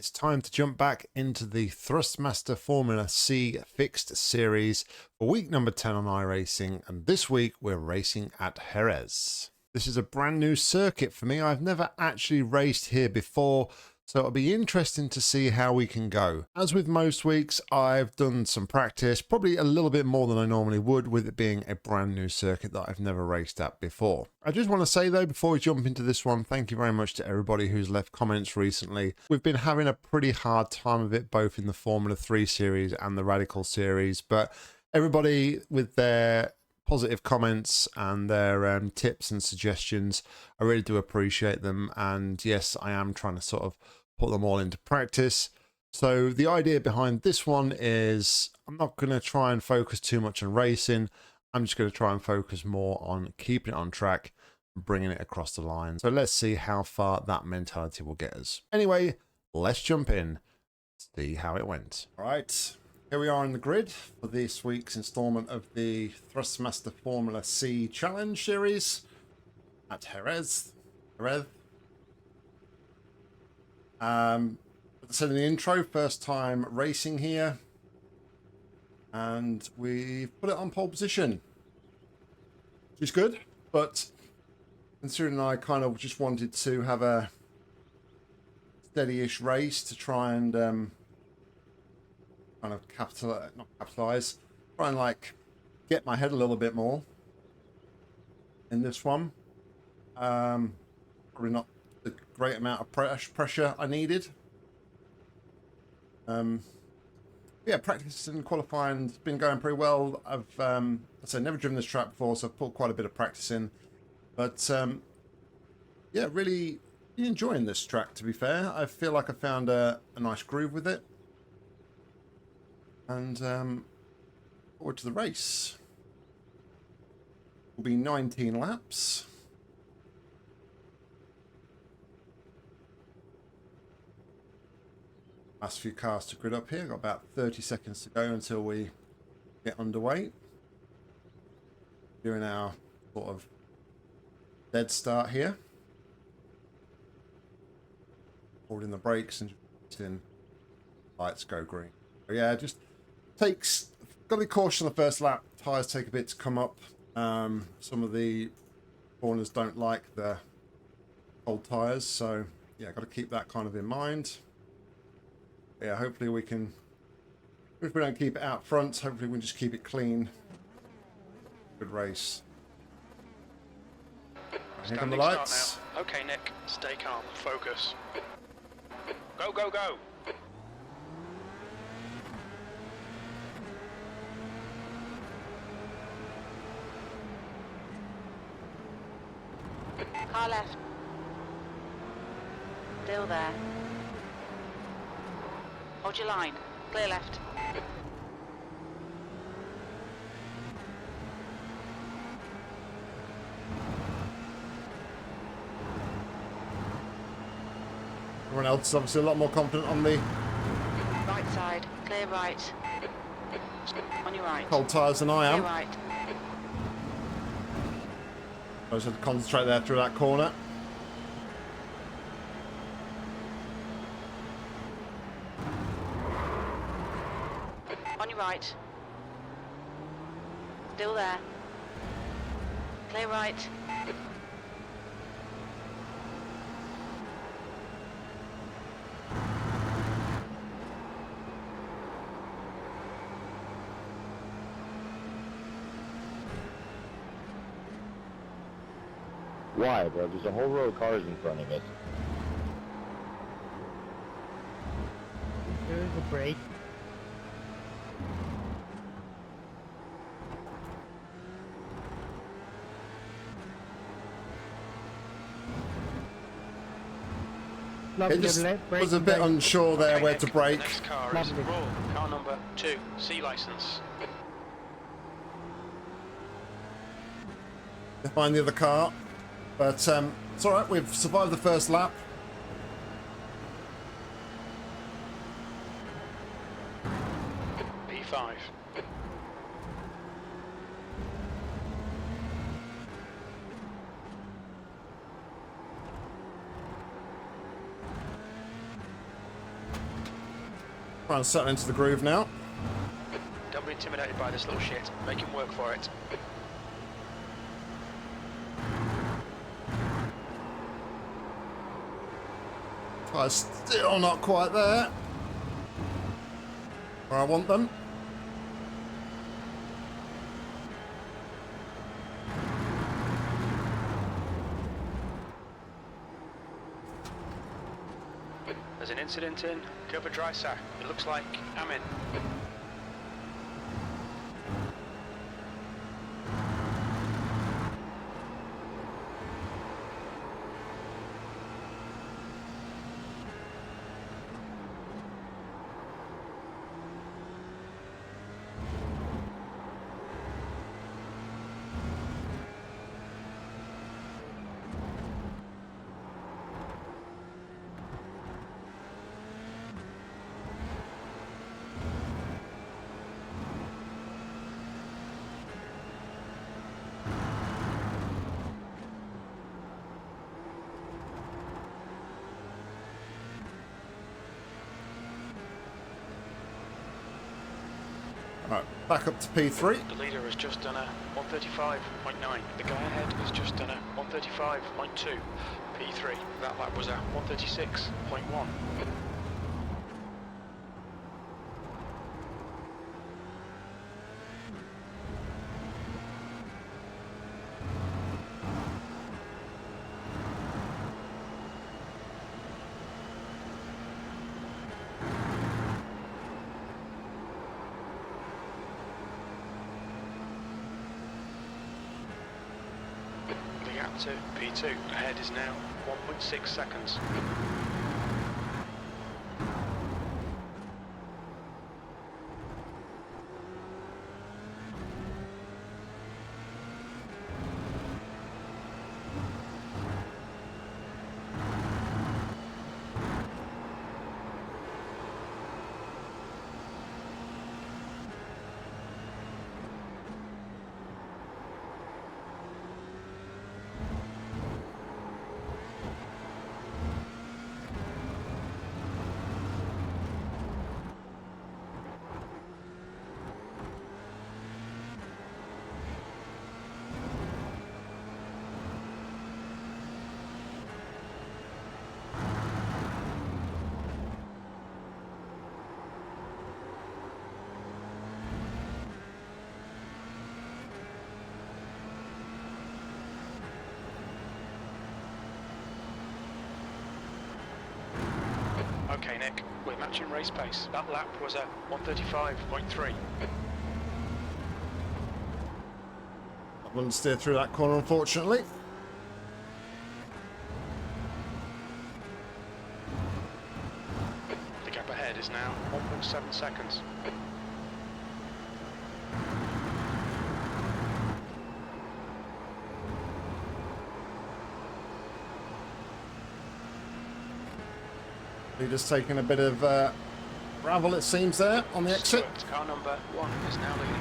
It's time to jump back into the Thrustmaster Formula C Fixed Series for week number 10 on iRacing, and this week we're racing at Jerez. This is a brand new circuit for me. I've never actually raced here before, so it'll be interesting to see how we can go. As with most weeks, I've done some practice, probably a little bit more than I normally would, with it being a brand new circuit that I've never raced at before. I just want to say though, before we jump into this one, thank you very much to everybody who's left comments recently. We've been having a pretty hard time of it, both in the Formula 3 series and the Radical series, but everybody with their positive comments and their tips and suggestions, I really do appreciate them. And yes, I am trying to sort of put them all into practice. So the idea behind this one is I'm not going to try and focus too much on racing. I'm just going to try and focus more on keeping it on track and bringing it across the line. So let's see how far that mentality will get us. Anyway, let's jump in, see how it went. All right. Here we are in the grid for this week's installment of the Thrustmaster Formula C Challenge Series at Jerez. As I said in the intro, first time racing here, and we've put it on pole position, which is good, but considering I kind of just wanted to have a steady-ish race to try and kind of capitalize, try and like get my head a little bit more in this one. Probably not the great amount of pressure I needed. Yeah, practice and qualifying has been going pretty well. I've I said never driven this track before, so I've put quite a bit of practice in. But yeah, really enjoying this track, to be fair. I feel like I found a nice groove with it. And forward to the race. Will be 19 laps. Last few cars to grid up here. Got about 30 seconds to go until we get underway. Doing our sort of dead start here. Holding the brakes and just in lights go green. So yeah, just takes, got to be cautious on the first lap. Tyres take a bit to come up. Some of the corners don't like the old tyres, so yeah, got to keep that kind of in mind. Yeah, hopefully we can, if we don't keep it out front, hopefully we can just keep it clean. Good race. Here come the lights. Okay, Nick, stay calm, focus. Go, go, go! Car left. Still there. Hold your line. Clear left. Everyone else is obviously a lot more confident on the Right side. Clear right. On your right. cold tyres than I am. Clear right. I just had to concentrate there through that corner. On your right. Still there. Clear right. Why, bro? There's a whole row of cars in front of us. There's a break. It just was a bit unsure there Okay, where Nick, to brake. The next car is Raw, car number 2, C license. To find the other car, but it's all right. We've survived the first lap. P5. Try and settle into the groove now. Don't be intimidated by this little shit. Make him work for it. Tyres still not quite there. Where I want them. There's an incident in Cover Dry Sack. It looks like I'm in. Right, back up to P3. The leader has just done a 135.9. The guy ahead has just done a 135.2. P3. That lap was a 136.1. The gap to P2 ahead is now 1.6 seconds. Okay, Nick, we're matching race pace. That lap was a 135.3. I wouldn't steer through that corner, unfortunately. The gap ahead is now 1.7 seconds. Leader's taking a bit of gravel, it seems, there on the exit. Stuart, car number 1 is now leading.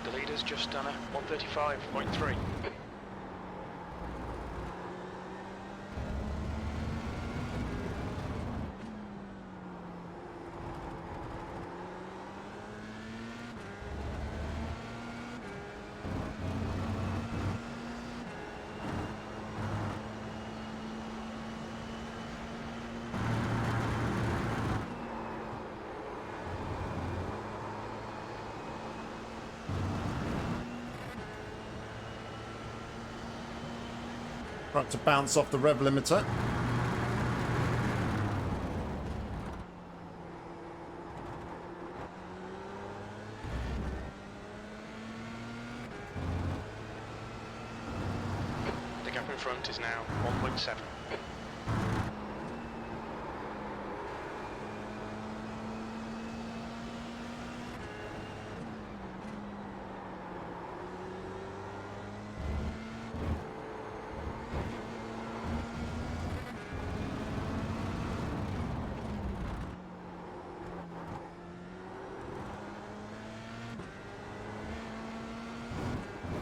The leader's just done a 135.3. Right to bounce off the rev limiter. The gap in front is now 1.7.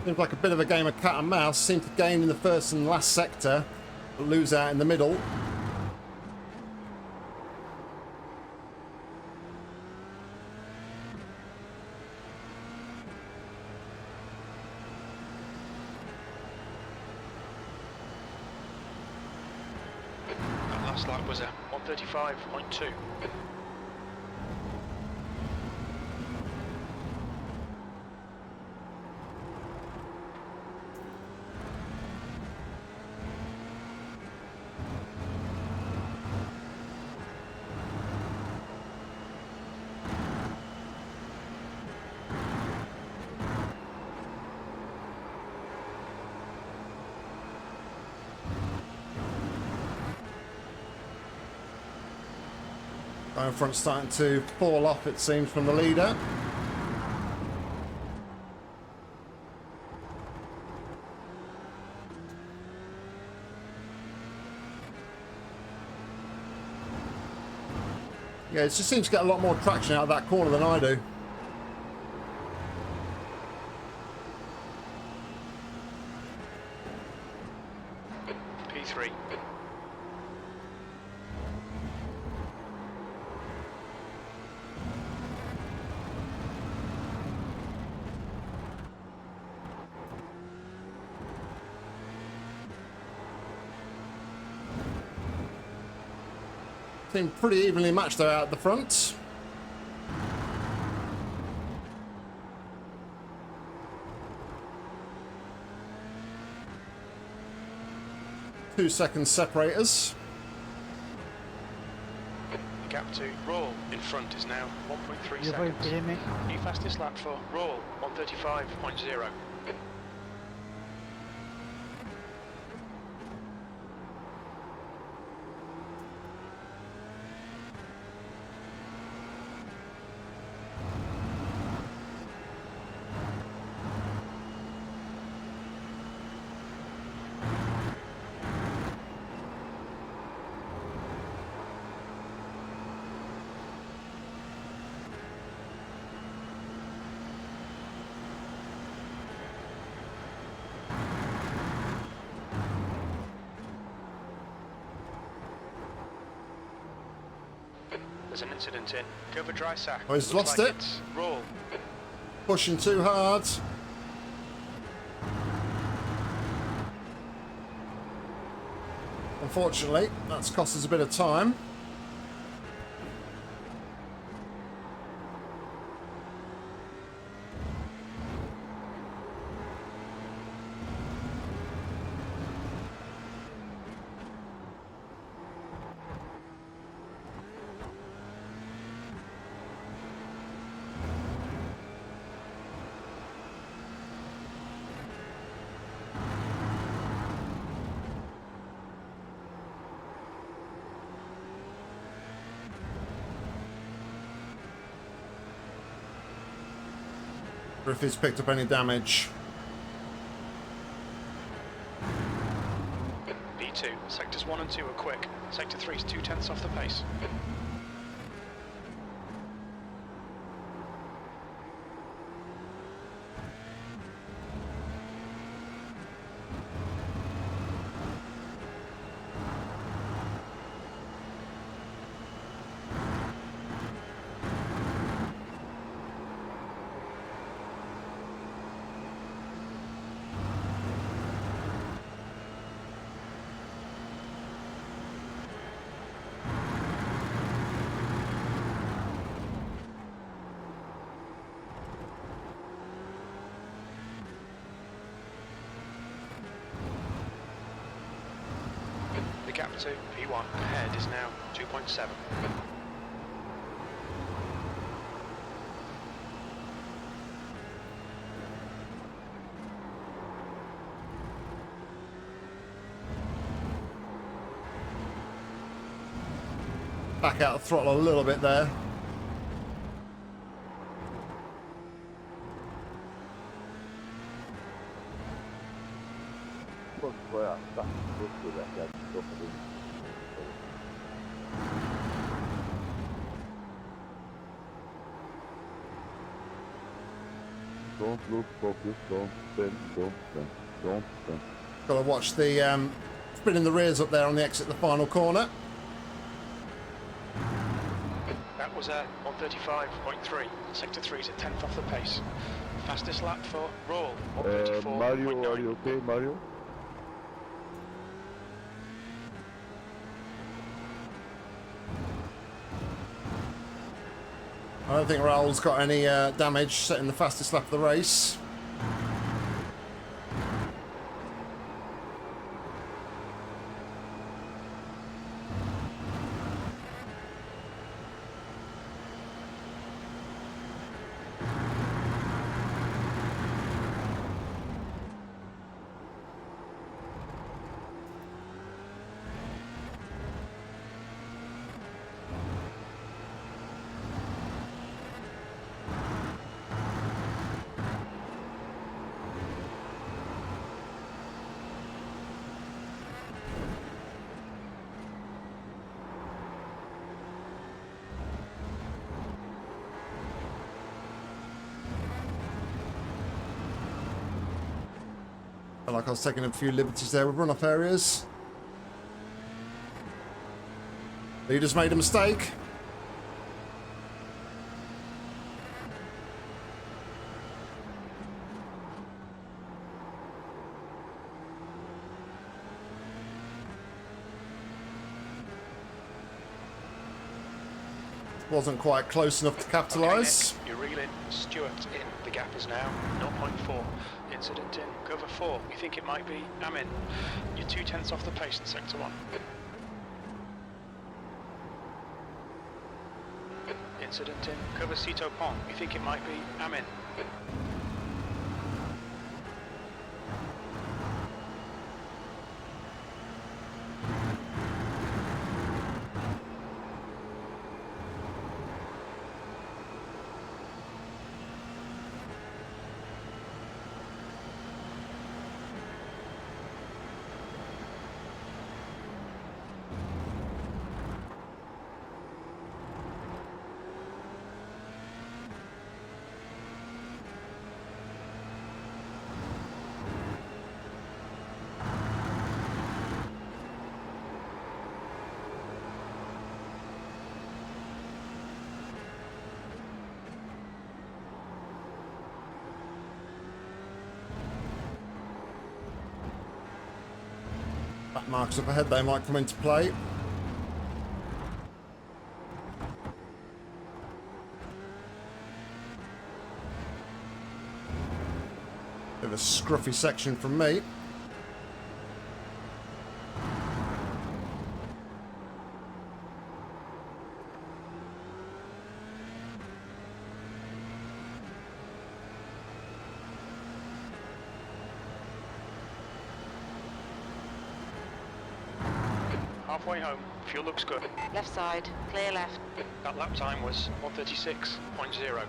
Seems like a bit of a game of cat and mouse. Seem to gain in the first and last sector, but lose out in the middle. That last lap was a 135.2. Guy in front starting to fall off, it seems, from the leader. Yeah, it just seems to get a lot more traction out of that corner than I do. P3. Seem pretty evenly matched though out the front. Two-second separators. The gap to Roll in front is now 1.3 You're seconds. kidding me? New fastest lap for Roll, 135.0. There's an incident in cover dry sack. Oh, he's Looks lost like it. it's Roll. Pushing too hard. Unfortunately, that's cost us a bit of time. Or if he's picked up any damage. B2, sectors 1 and 2 are quick. Sector 3 is 2/10 off the pace. the gap to P1 ahead is now 2.7. Back out the throttle a little bit there. Don't look, focus, don't spin, don't spin, don't spin. Got to watch the spinning the rears up there on the exit the final corner. That was a 135.3. Sector 3 is a tenth off the pace. Fastest lap for Roll, Mario, are 134.9. you okay, Mario? I don't think Raoul's got any damage setting the fastest lap of the race. Felt like I was taking a few liberties there with run-off areas. Leaders made a mistake. Wasn't quite close enough to capitalise. Okay, Nick, you're reeling. Stewart in. The gap is now 0.4. Incident in. Cover 4. We think it might be Amin. You're 2 tenths off the pace in sector 1. Incident in. Cover Cito Pont. We think it might be Amin. Back markers up ahead, they might come into play. Bit of a scruffy section from me. Halfway home, fuel looks good. Left side, clear left. That lap time was 136.0.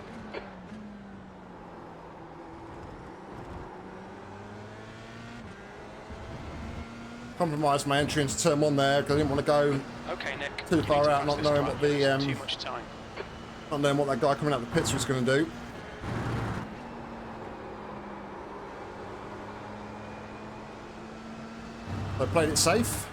Compromised my entry into turn 1 there because I didn't want to go Okay, Nick. too far out, not Fastest knowing time what the is too much time. not knowing what that guy coming out the pits was going to do. So I played it safe.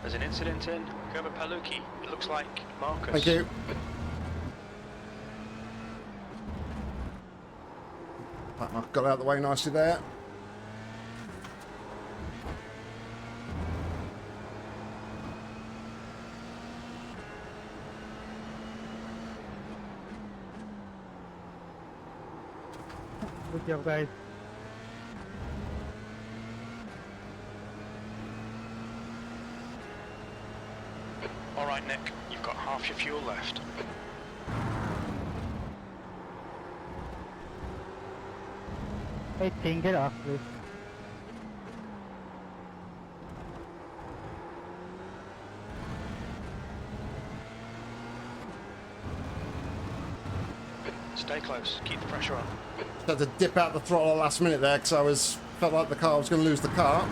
There's an incident in Gerber Paluki. It looks like Marcus. Thank you. Right, I've got out of the way nicely there. Good job, guys. All right, Nick. You've got half your fuel left. Hey, Ting, get off, please. Stay close. Keep the pressure on. Had to dip out the throttle at the last minute there because felt like the car was going to lose the car.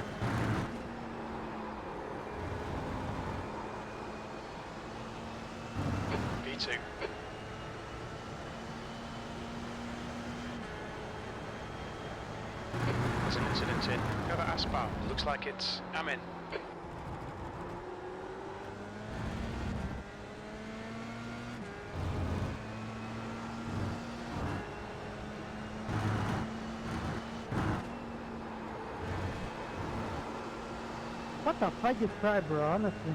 V2. There's an incident in Gerber Aspar. Looks like it's Amin. What the fuck you try, bro, honestly?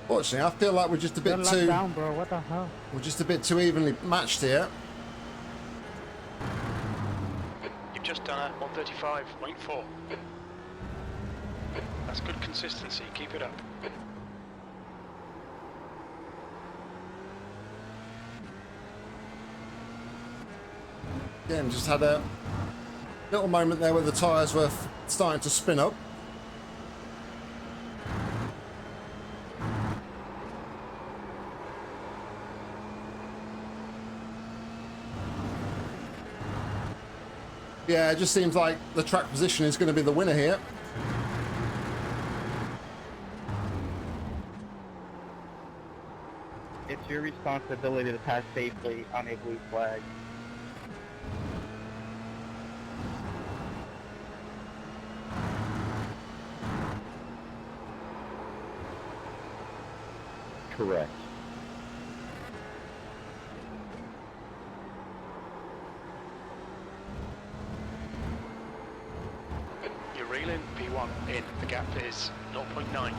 Fortunately, I feel like we're just a bit You're locked too down, bro. What the hell? we're just a bit too evenly matched here. You've just done a 135.4. That's good consistency. Keep it up. Again, just had a little moment there where the tyres were starting to spin up. Yeah, it just seems like the track position is going to be the winner here. It's your responsibility to pass safely on a blue flag. Correct. You're reeling P1 in. The gap is 0.9.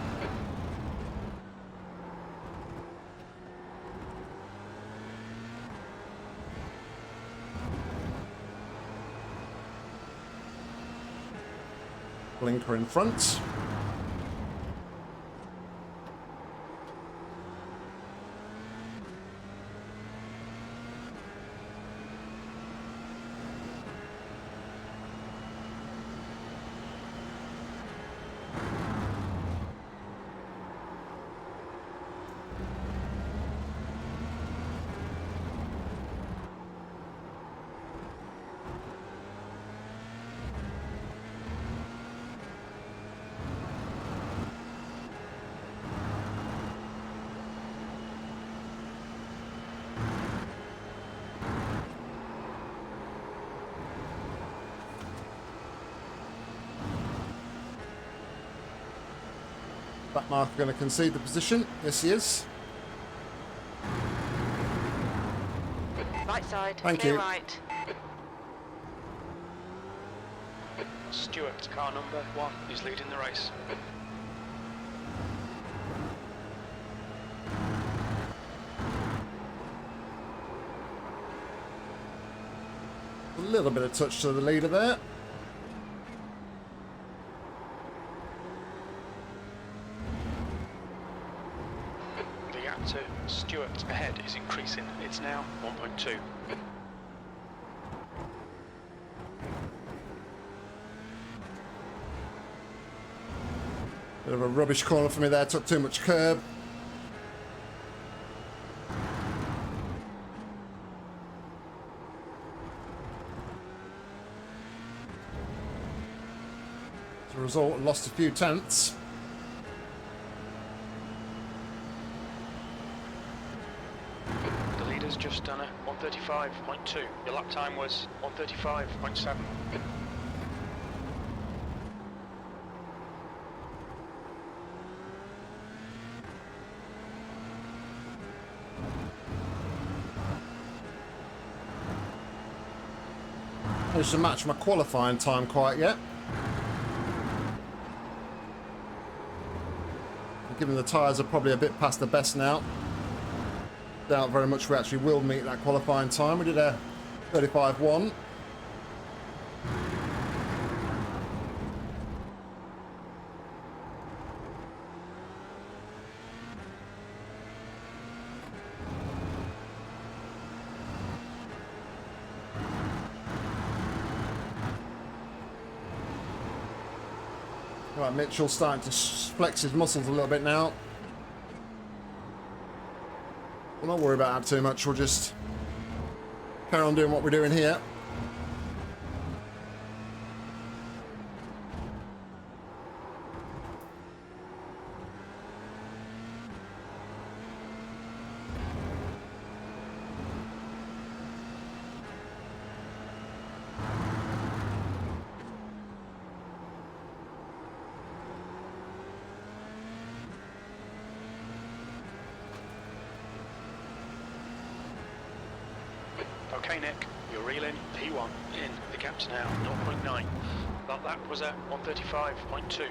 Blinker in front. Backmarker going to concede the position. Yes, he is. Right side, Thank clear you. right. Stewart, car number 1, is leading the race. A little bit of touch to the leader there. The gap to Stewart ahead is increasing. It's now 1.2. Bit of a rubbish corner for me there, took too much curb. As a result, lost a few tenths. The leader's just done a 135.2. Your lap time was 135.7. Managed to match my qualifying time quite yet. Given the tyres are probably a bit past the best now. Doubt very much we actually will meet that qualifying time. We did a 35.1. Right, Mitchell's starting to flex his muscles a little bit now. We'll not worry about that too much. We'll just carry on doing what we're doing here. Okay, Nick, you're reeling P1 in. The gap's now 0.9. That lap was at 135.2.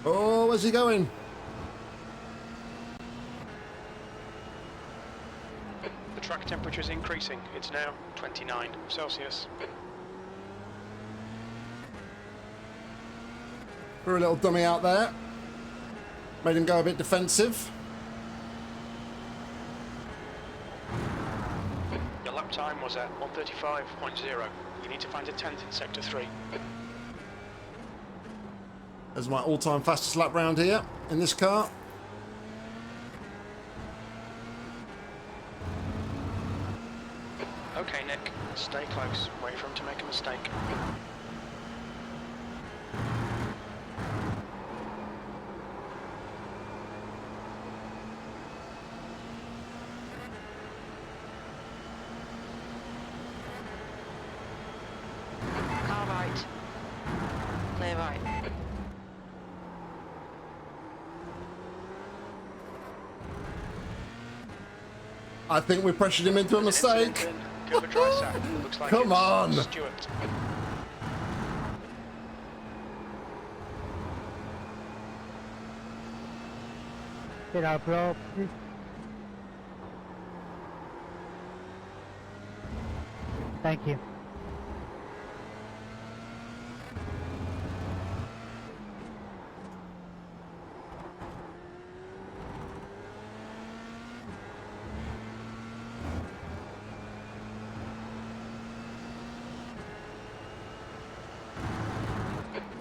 Oh, where's he going? The track temperature is increasing. It's now 29 Celsius. Threw a little dummy out there. Made him go a bit defensive. Your lap time was at 135.0. You need to find a 10th in Sector 3. There's my all-time fastest lap round here in this car. Okay, Nick, stay close. Wait for him to make a mistake. Car right. Clear right. I think we pressured him into a mistake. Cover dry sack. Looks like Come it's on. Stewart. Get out, bro. Please. Thank you.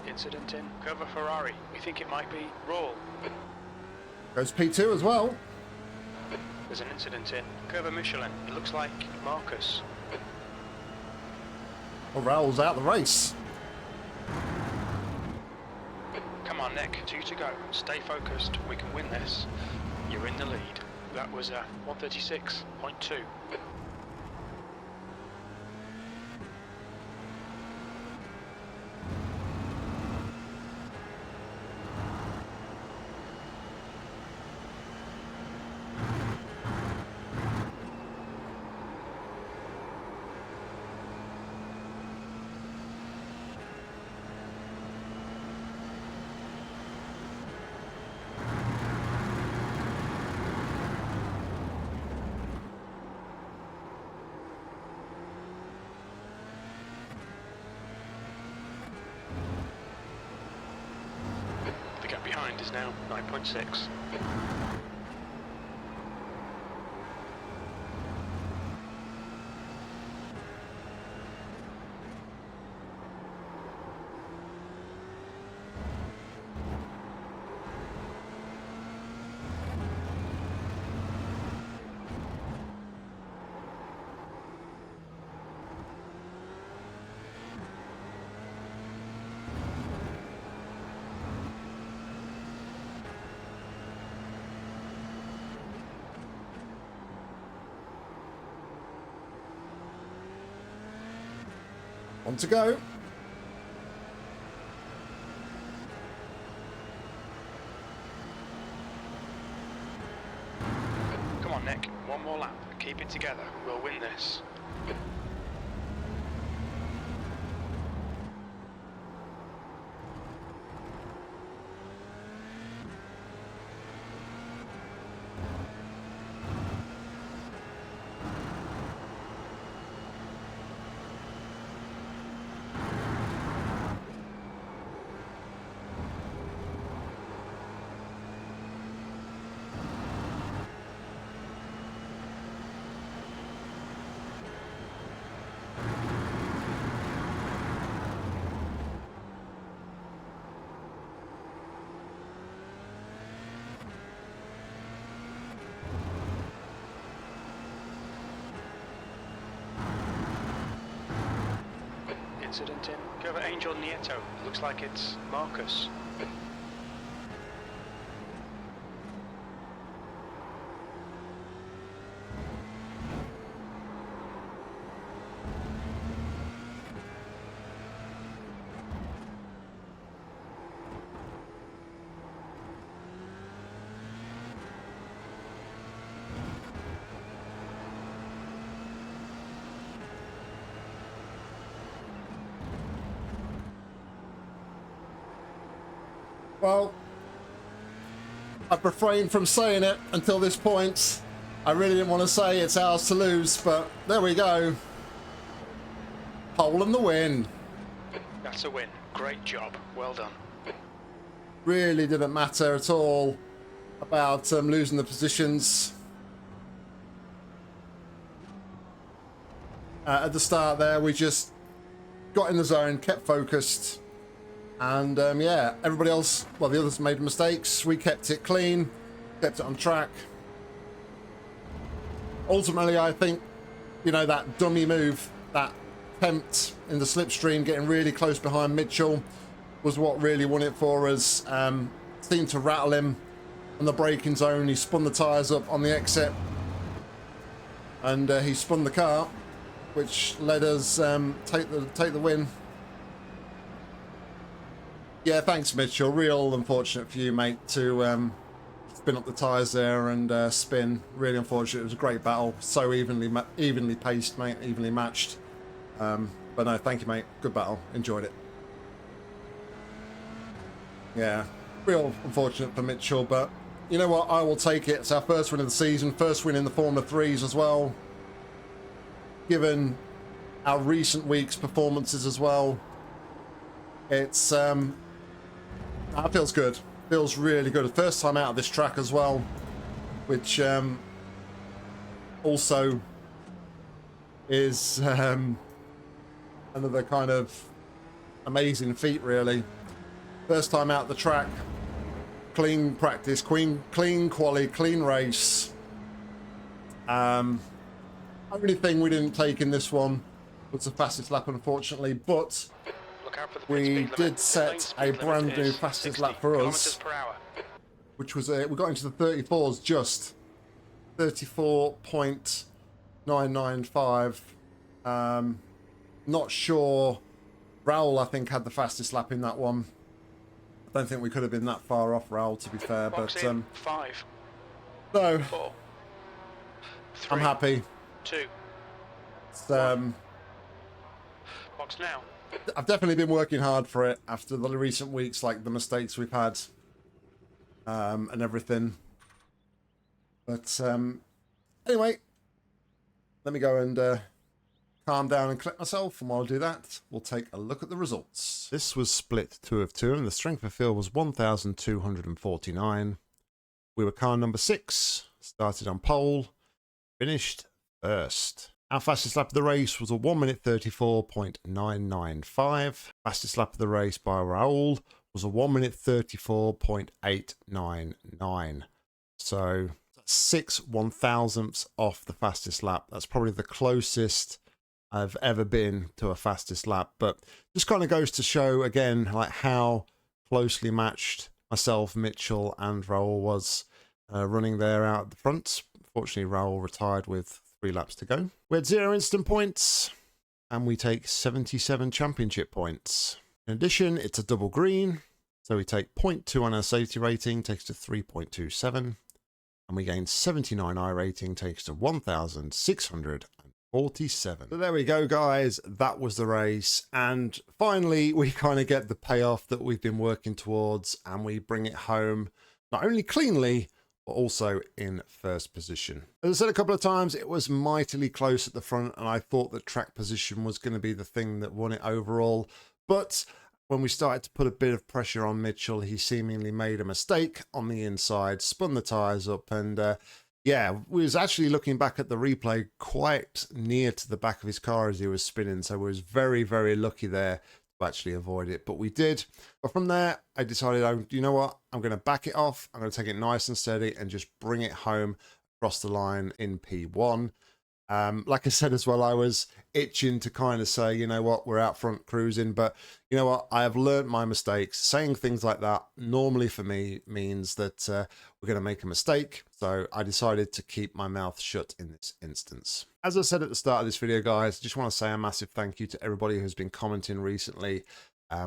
Incident in cover Ferrari. We think it might be roll. Goes P2 as well. There's an incident in Curva Michelin. It looks like Marcus. Well, Raoul's out the race. Come on, Nick. 2 to go. Stay focused. We can win this. You're in the lead. That was 136.2. The gap behind is now 9.6. On to go. Come on, Nick. One more lap. Keep it together. We'll win this. Incident in Curva Angel Nieto. Looks like it's Marcus. Well, I've refrained from saying it until this point. I really didn't want to say it's ours to lose, but there we go. Pole and the win. That's a win. Great job. Well done. Really didn't matter at all about losing the positions. At the start there, we just got in the zone, kept focused. And yeah, everybody else, well, the others made mistakes. We kept it clean, kept it on track. Ultimately, I think, you know, that dummy move, that attempt in the slipstream, getting really close behind Mitchell, was what really won it for us. Seemed to rattle him on the braking zone. He spun the tyres up on the exit. And he spun the car, which let us take the win. Yeah, thanks, Mitchell. Real unfortunate for you, mate, to spin up the tyres there and spin. Really unfortunate. It was a great battle. So evenly paced, mate. Evenly matched. But no, thank you, mate. Good battle. Enjoyed it. Yeah, real unfortunate for Mitchell, but you know what? I will take it. It's our first win of the season. First win in the Formula 3s as well. Given our recent week's performances as well. It's... that feels good. Feels really good. First time out of this track as well, which also is another kind of amazing feat, really. First time out the track, clean practice, clean quali, clean race. Only thing we didn't take in this one was the fastest lap, unfortunately, but Look out for the we pit speed did limit. set Pit lane a speed limit brand new is fastest 60 lap for kilometers us, per hour. which was we got into the 34s just 34.995. Not sure. Raoul, I think, had the fastest lap in that one. I don't think we could have been that far off Raoul, to be fair, Box but in, 5, no, 4, 3, I'm happy. 2. It's, Box now. I've definitely been working hard for it after the recent weeks, like the mistakes we've had and everything. But anyway, let me go and calm down and collect myself, and while I do that, we'll take a look at the results. This was split 2 of 2, and the strength of field was 1,249. We were car number 6, started on pole, finished first. Our fastest lap of the race was a 1 minute 34.995. Fastest lap of the race by Raoul was a 1 minute 34.899. So 6 1,000ths off the fastest lap. That's probably the closest I've ever been to a fastest lap, but just kind of goes to show again like how closely matched myself, Mitchell, and Raoul was running there out at the front. Fortunately, Raoul retired with 3 laps to go. We had 0 instant points, and we take 77 championship points. In addition, it's a double green, so we take 0.2 on our safety rating, takes to 3.27, and we gain 79 iRating, takes to 1,647. So there we go, guys. That was the race, and finally we kind of get the payoff that we've been working towards, and we bring it home not only cleanly but also in first position. As I said a couple of times, it was mightily close at the front, and I thought that track position was going to be the thing that won it overall. But when we started to put a bit of pressure on Mitchell, he seemingly made a mistake on the inside, spun the tyres up, and yeah, we was actually looking back at the replay quite near to the back of his car as he was spinning, so we was very, very lucky there to actually avoid it, but we did. But from there, I decided, you know what, I'm going to back it off, I'm going to take it nice and steady and just bring it home across the line in P1. Like I said as well, I was itching to kind of say, you know what, we're out front cruising, but you know what, I have learned my mistakes. Saying things like that normally for me means that we're going to make a mistake, so I decided to keep my mouth shut in this instance. As I said at the start of this video, guys, I just want to say a massive thank you to everybody who's been commenting recently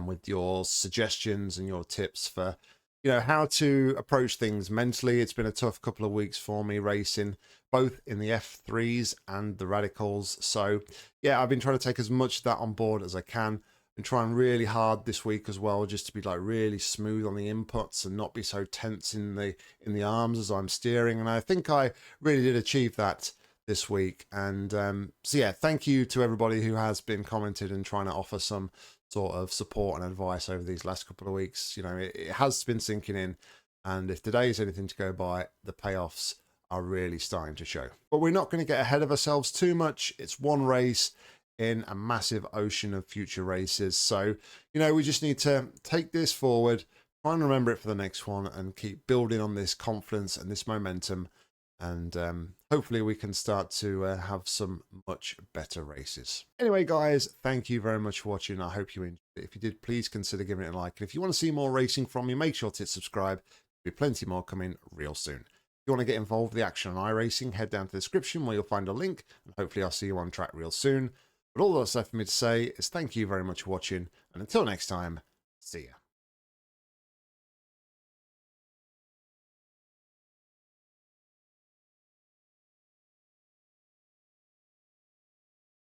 with your suggestions and your tips for, you know, how to approach things mentally. It's been a tough couple of weeks for me racing, both in the F3s and the radicals. So yeah, I've been trying to take as much of that on board as I can. Been trying really hard this week as well, just to be like really smooth on the inputs and not be so tense in the arms as I'm steering. And I think I really did achieve that this week. And so yeah, thank you to everybody who has been commented and trying to offer some sort of support and advice over these last couple of weeks. You know, it has been sinking in, and if today is anything to go by, the payoffs are really starting to show. But we're not going to get ahead of ourselves too much. It's one race in a massive ocean of future races, so you know, we just need to take this forward, try and remember it for the next one, and keep building on this confidence and this momentum, and hopefully we can start to have some much better races. Anyway, guys, thank you very much for watching. I hope you enjoyed it. If you did, please consider giving it a like, and if you want to see more racing from me, make sure to hit subscribe. There'll be plenty more coming real soon. If you want to get involved with the action on iRacing, head down to the description where you'll find a link, and hopefully I'll see you on track real soon. But all that's left for me to say is thank you very much for watching, and until next time, see ya.